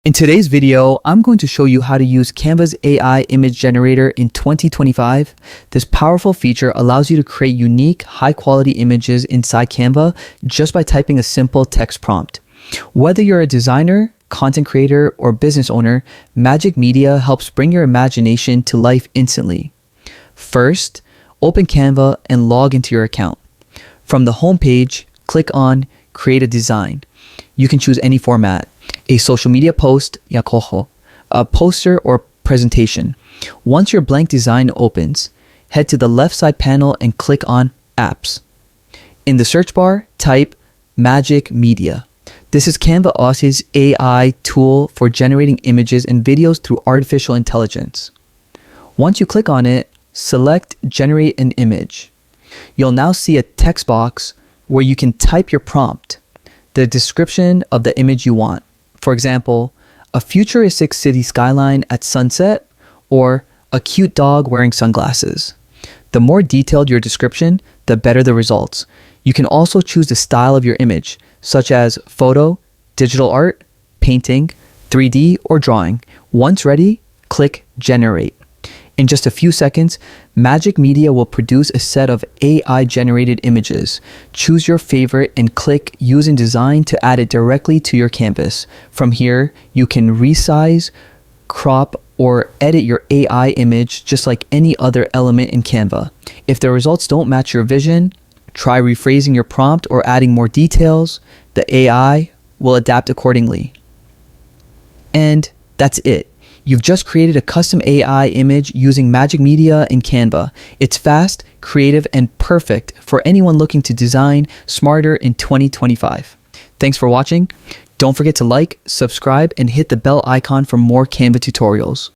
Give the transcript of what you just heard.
In today's video, I'm going to show you how to use Canva's AI image generator in 2025. This powerful feature allows you to create unique, high-quality images inside Canva just by typing a simple text prompt. Whether you're a designer, content creator, or business owner, Magic Media helps bring your imagination to life instantly. First, open Canva and log into your account. From the home page, click on Create a Design. You can choose any format. A social media post, a poster or presentation. Once your blank design opens, head to the left side panel and click on Apps. In the search bar, type Magic Media. This is Canva Aussie's AI tool for generating images and videos through artificial intelligence. Once you click on it, select Generate an Image. You'll now see a text box where you can type your prompt, the description of the image you want. For example, a futuristic city skyline at sunset, or a cute dog wearing sunglasses. The more detailed your description, the better the results. You can also choose the style of your image, such as photo, digital art, painting, 3D, or drawing. Once ready, click Generate. In just a few seconds, Magic Media will produce a set of AI-generated images. Choose your favorite and click Use in Design to add it directly to your canvas. From here, you can resize, crop, or edit your AI image just like any other element in Canva. If the results don't match your vision, try rephrasing your prompt or adding more details. The AI will adapt accordingly. And that's it. You've just created a custom AI image using Magic Media in Canva. It's fast, creative, and perfect for anyone looking to design smarter in 2025. Thanks for watching. Don't forget to like, subscribe, and hit the bell icon for more Canva tutorials.